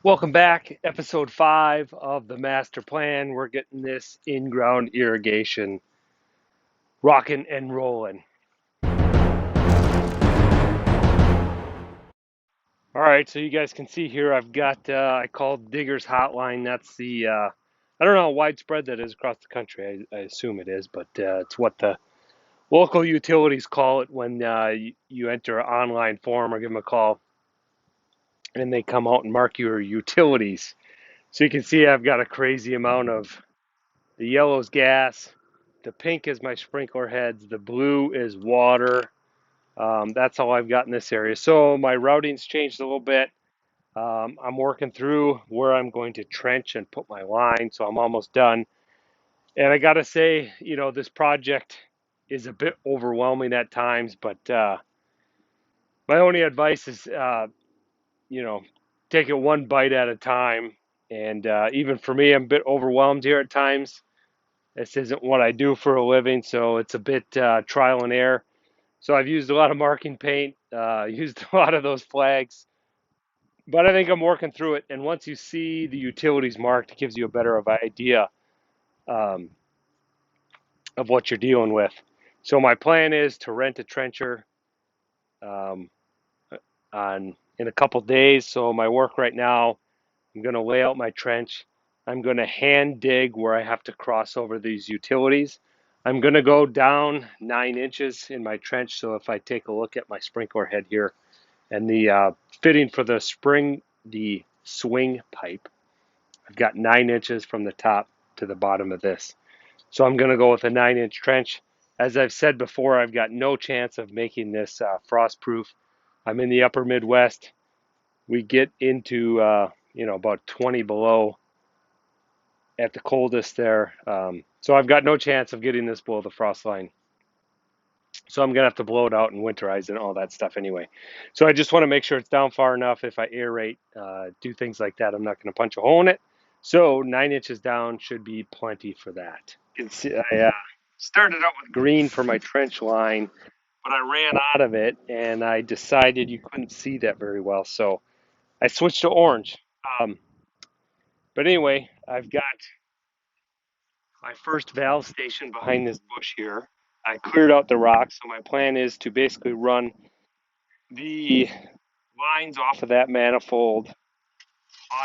Welcome back, episode 5 of the master plan. We're getting this in-ground irrigation rocking and rolling. All right, so you guys can see here I've got, I call Digger's Hotline. That's I don't know how widespread that is across the country. I assume it is, but it's what the local utilities call it when you enter an online form or give them a call and they come out and mark your utilities. So you can see I've got a crazy amount of the yellow is gas. The pink is my sprinkler heads. The blue is water. That's all I've got in this area. So my routing's changed a little bit. I'm working through where I'm going to trench and put my line. So I'm almost done. And I got to say, this project is a bit overwhelming at times. But my only advice is, take it one bite at a time. And even for me, I'm a bit overwhelmed here at times. This isn't what I do for a living, so it's a bit trial and error. So I've used a lot of marking paint, used a lot of those flags, but I think I'm working through it. And once you see the utilities marked, it gives you a better of idea um, of what you're dealing with. So my plan is to rent a trencher um, in a couple days. So my work right now, I'm going to lay out my trench. I'm going to hand dig where I have to cross over these utilities. I'm going to go down 9 inches in my trench. So if I take a look at my sprinkler head here and the fitting for the swing pipe, I've got 9 inches from the top to the bottom of this. So I'm going to go with a 9-inch trench. As I've said before, I've got no chance of making this frost proof. I'm in the upper Midwest. We get into about 20 below at the coldest there. So I've got no chance of getting this below the frost line. So I'm gonna have to blow it out and winterize and all that stuff anyway. So I just want to make sure it's down far enough. If I aerate, do things like that, I'm not going to punch a hole in it. So 9 inches down should be plenty for that. You can see I started out with green for my trench line, but I ran out of it and I decided you couldn't see that very well. So I switched to orange. Um, but anyway, I've got my first valve station behind this bush here. I cleared out the rocks, so my plan is to basically run the lines off of that manifold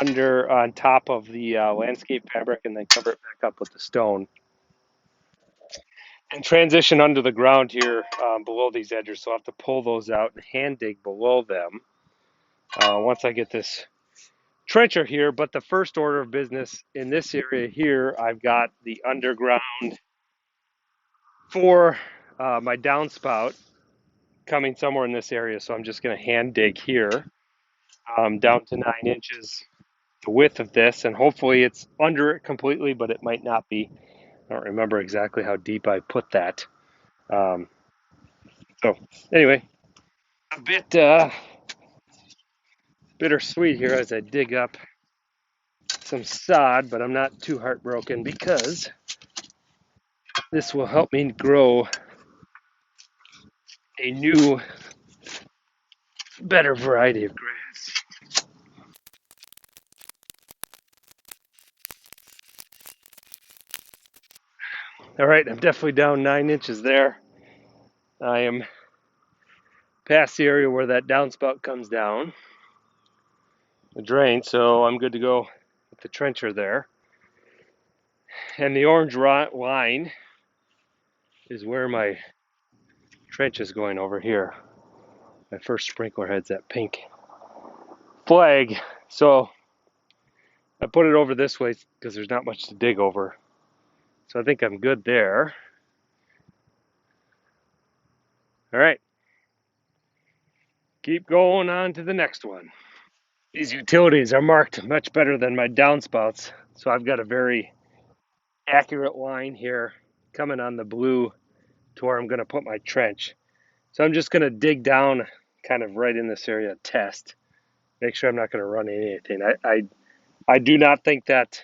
under on top of the landscape fabric and then cover it back up with the stone and transition under the ground here below these edges. So I'll have to pull those out and hand dig below them once I get this trencher here. But the first order of business in this area here, I've got the underground for my downspout coming somewhere in this area. So I'm just going to hand dig here down to 9 inches, the width of this, and hopefully it's under it completely, but it might not be. I don't remember exactly how deep I put that. Um, so anyway, a bit bittersweet here as I dig up some sod, but I'm not too heartbroken because this will help me grow a new, better variety of grass. All right, I'm definitely down 9 inches there. I am past the area where that downspout comes down, the drain, so I'm good to go with the trencher there. And the orange line is where my trench is going over here. My first sprinkler head's that pink flag. So I put it over this way because there's not much to dig over. So I think I'm good there. All right. Keep going on to the next one. These utilities are marked much better than my downspouts. So I've got a very accurate line here coming on the blue to where I'm going to put my trench. So I'm just going to dig down kind of right in this area, test, make sure I'm not going to run anything. I do not think that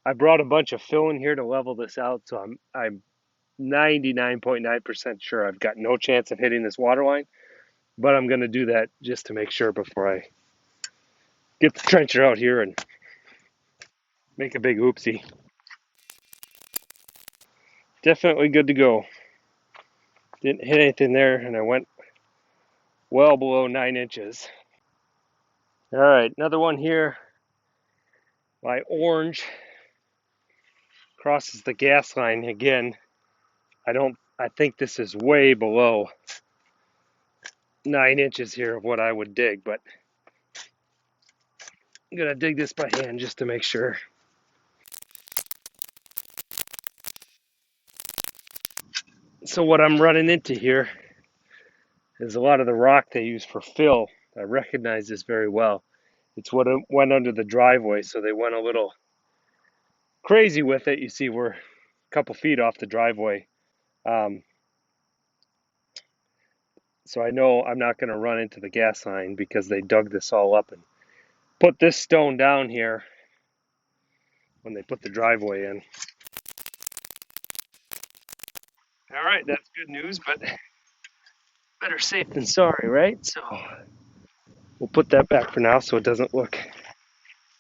I brought a bunch of fill in here to level this out, so I'm 99.9% sure I've got no chance of hitting this water line, but I'm going to do that just to make sure before I get the trencher out here and make a big oopsie. Definitely good to go. Didn't hit anything there, and I went well below 9 inches. All right, another one here. My orange crosses the gas line again. I think this is way below 9 inches here of what I would dig, but I'm gonna dig this by hand just to make sure. So what I'm running into here is a lot of the rock they use for fill. I recognize this very well. It's what went under the driveway, so they went a little crazy with it. You see, we're a couple feet off the driveway. Um, so I know I'm not going to run into the gas line because they dug this all up and put this stone down here when they put the driveway in. All right, that's good news, but better safe than sorry, right? So we'll put that back for now so it doesn't look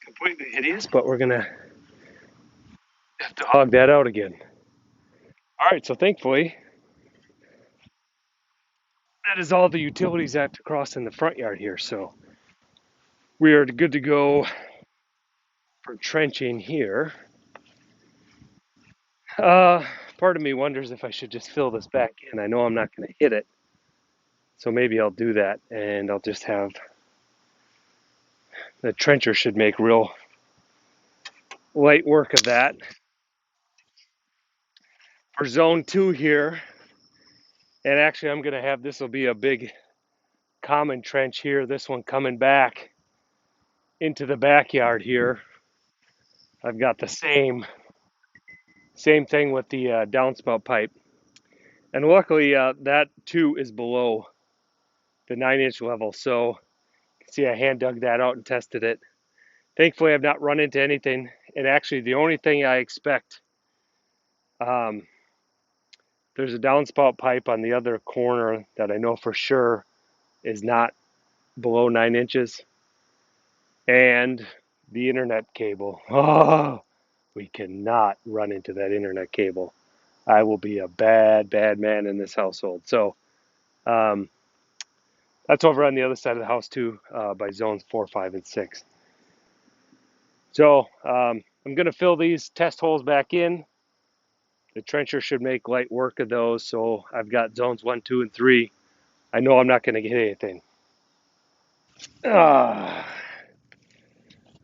completely hideous, but we're going to have to hog that out again. All right, so thankfully, that is all the utilities I have to cross in the front yard here. So we are good to go for trenching here. Part of me wonders if I should just fill this back in. I know I'm not going to hit it, so maybe I'll do that, and I'll just have the trencher should make real light work of that. For zone 2 here, and actually I'm going to have, this will be a big common trench here, this one coming back into the backyard here. I've got the same thing with the downspout pipe. And luckily that too is below the 9-inch level. So you can see I hand dug that out and tested it. Thankfully I've not run into anything. And actually the only thing I expect, there's a downspout pipe on the other corner that I know for sure is not below 9 inches. And the internet cable. Oh, we cannot run into that internet cable. I will be a bad man in this household. So um, that's over on the other side of the house too, by zones 4, 5, and 6. So I'm going to fill these test holes back in. The trencher should make light work of those. So I've got zones 1, 2, and 3. I know I'm not going to get anything.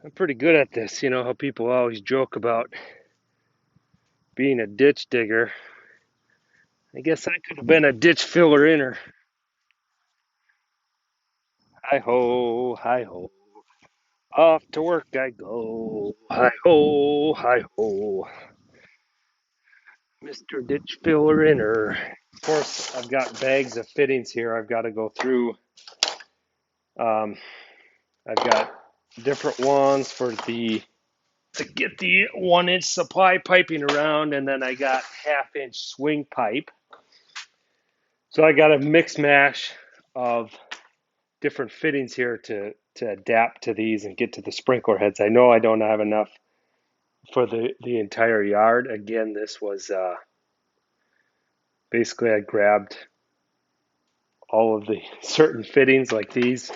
I'm pretty good at this. You know how people always joke about being a ditch digger. I guess I could have been a ditch filler inner. Hi ho, hi ho. Off to work I go. Hi ho, hi ho. Mr. Ditch Filler Inner. Of course, I've got bags of fittings here I've got to go through. I've got different ones for to get the 1-inch supply piping around, and then I got 1/2-inch swing pipe. So I got a mix mash of different fittings here to adapt to these and get to the sprinkler heads. I know I don't have enough for the entire yard. Again, this was basically I grabbed all of the certain fittings like these.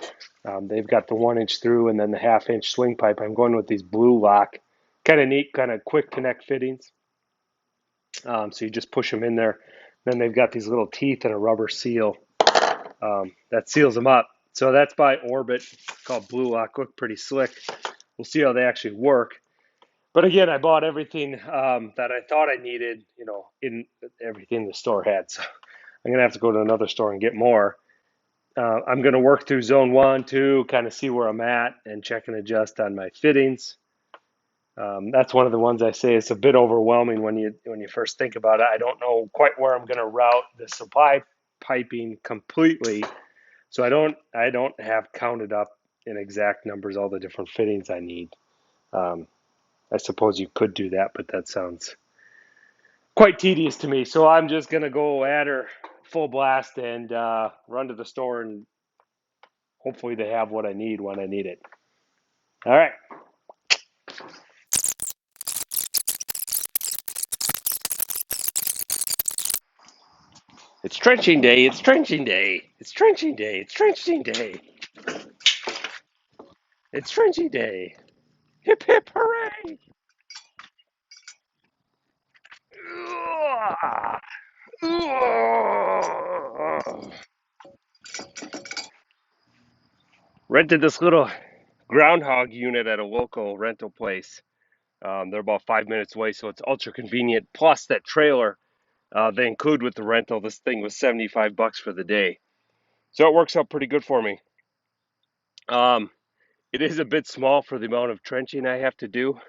They've got the 1-inch through and then the 1/2-inch swing pipe. I'm going with these blue lock, kind of neat, kind of quick connect fittings. So you just push them in there. Then they've got these little teeth and a rubber seal that seals them up. So that's by Orbit, called Blue Lock. Look pretty slick. We'll see how they actually work. But again, I bought everything that I thought I needed, in everything the store had. So I'm going to have to go to another store and get more. I'm going to work through zone 1, 2, kind of see where I'm at and check and adjust on my fittings. That's one of the ones I say it's a bit overwhelming when you first think about it. I don't know quite where I'm going to route the supply piping completely, so I don't have counted up in exact numbers all the different fittings I need. I suppose you could do that, but that sounds quite tedious to me. So I'm just going to go at her full blast and run to the store, and hopefully they have what I need when I need it. All right. It's trenching day. It's trenching day. It's trenching day. It's trenching day. It's trenching day. Hip hip hooray! Rented this little groundhog unit at a local rental place. They're about 5 minutes away, so it's ultra convenient. Plus, that trailer they include with the rental. This thing was $75 for the day, so it works out pretty good for me. Um, it is a bit small for the amount of trenching I have to do,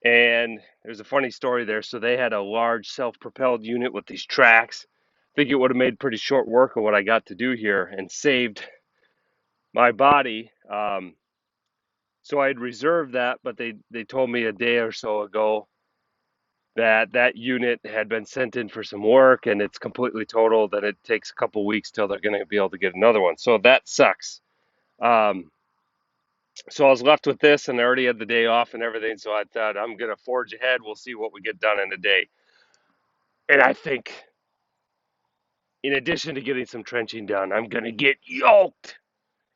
and there's a funny story there. So they had a large self-propelled unit with these tracks. I think it would have made pretty short work of what I got to do here and saved my body. So I had reserved that, but they told me a day or so ago that that unit had been sent in for some work and it's completely totaled, and it takes a couple weeks till they're going to be able to get another one. So that sucks. Um, so I was left with this, and I already had the day off and everything. So I thought I'm going to forge ahead. We'll see what we get done in a day. And I think, in addition to getting some trenching done, I'm going to get yoked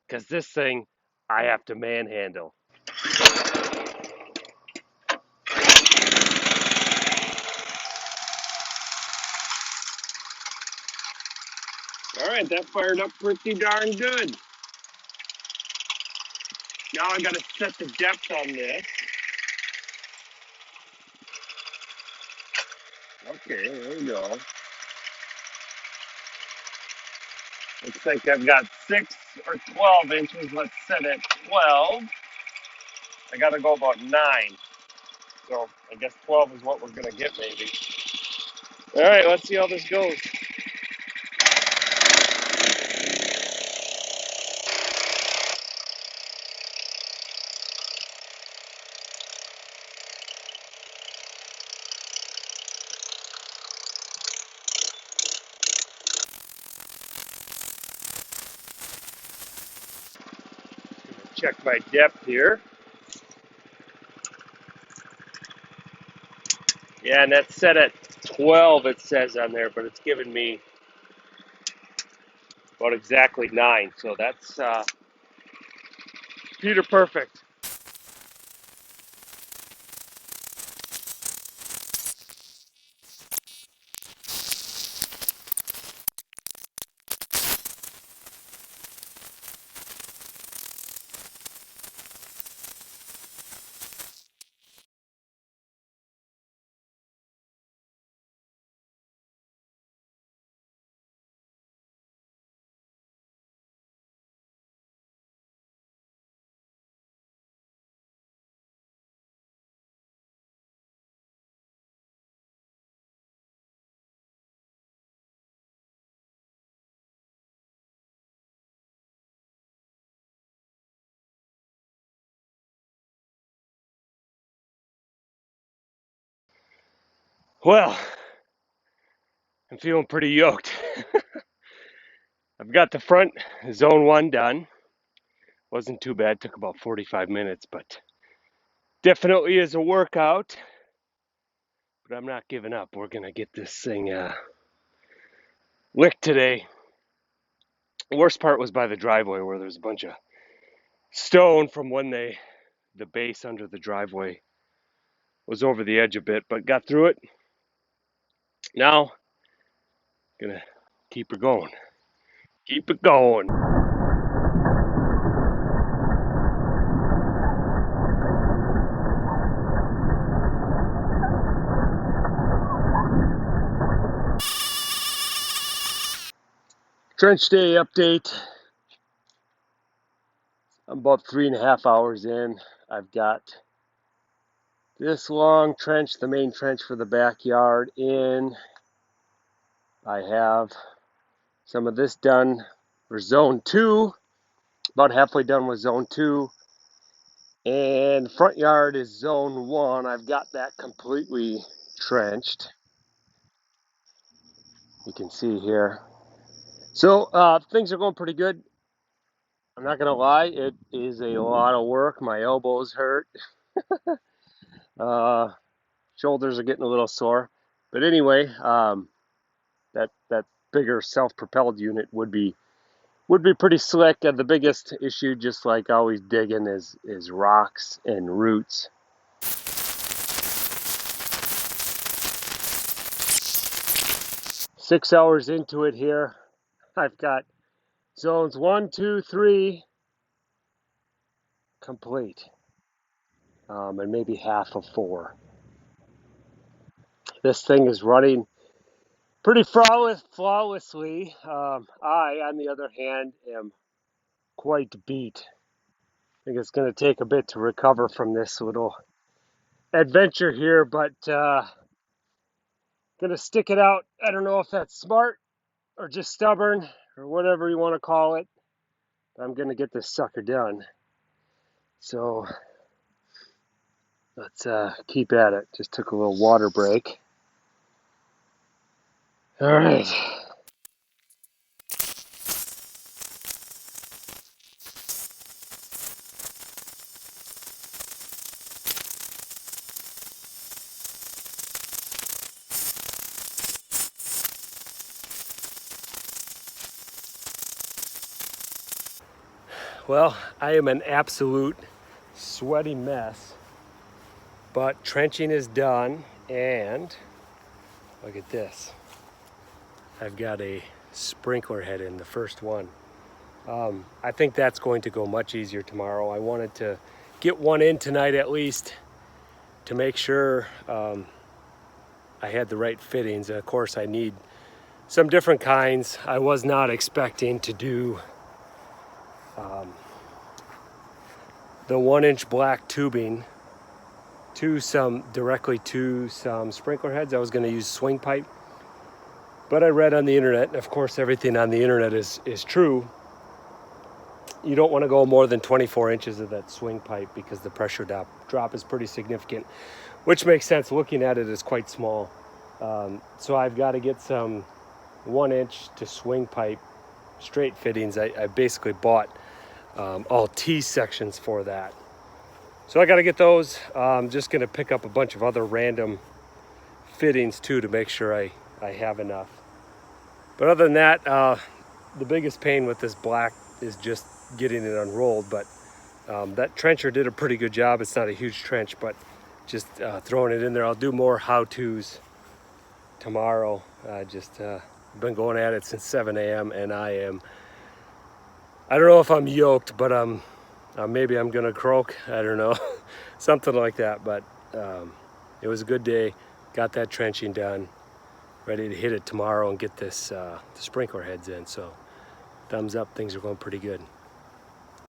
because this thing I have to manhandle. All right, that fired up pretty darn good. Now I got to set the depth on this. Okay, there we go. Looks like I've got 6 or 12 inches. Let's set it 12. I got to go about 9. So I guess 12 is what we're going to get maybe. All right, let's see how this goes. Check my depth here. Yeah, and that's set at 12, it says on there, but it's giving me about exactly 9. So that's Peter perfect. Well, I'm feeling pretty yoked. I've got the front zone 1 done. Wasn't too bad, took about 45 minutes, but definitely is a workout. But I'm not giving up. We're going to get this thing licked today. The worst part was by the driveway where there's a bunch of stone from when the base under the driveway was over the edge a bit, but got through it. Now, gonna keep it going. Keep it going. Trench day update. I'm about 3.5 hours in. I've got this long trench, the main trench for the backyard, in. I have some of this done for zone 2, about halfway done with zone 2. And the front yard is zone 1. I've got that completely trenched. You can see here. So things are going pretty good. I'm not gonna lie, it is a lot of work. My elbows hurt. Uh, Shoulders are getting a little sore. But anyway, that bigger self-propelled unit would be pretty slick. The biggest issue, just like always digging, is rocks and roots. 6 hours into it here, I've got zones 1, 2, 3 complete, and maybe half of 4. This thing is running pretty flawlessly. I, on the other hand, am quite beat. I think it's going to take a bit to recover from this little adventure here, but gonna stick it out. I don't know if that's smart or just stubborn or whatever you want to call it. I'm gonna get this sucker done. So let's keep at it. Just took a little water break. All right. Well, I am an absolute sweaty mess, but trenching is done, and look at this. I've got a sprinkler head in, the first one. I think that's going to go much easier tomorrow. I wanted to get one in tonight at least to make sure I had the right fittings. And of course, I need some different kinds. I was not expecting to do the 1-inch black tubing directly to some sprinkler heads. I was going to use swing pipe, but I read on the internet, and of course everything on the internet is true. You don't want to go more than 24 inches of that swing pipe because the pressure drop is pretty significant, which makes sense. Looking at it is quite small. So I've got to get some 1-inch to swing pipe straight fittings. I basically bought all T sections for that. So I got to get those. I'm just going to pick up a bunch of other random fittings too to make sure I have enough. But other than that, the biggest pain with this black is just getting it unrolled. But that trencher did a pretty good job. It's not a huge trench, but just throwing it in there. I'll do more how-tos tomorrow. Just been going at it since 7 a.m. and I don't know if I'm yoked, but maybe I'm gonna croak. I don't know, something like that. But it was a good day. Got that trenching done. Ready to hit it tomorrow and get this the sprinkler heads in. So thumbs up. Things are going pretty good.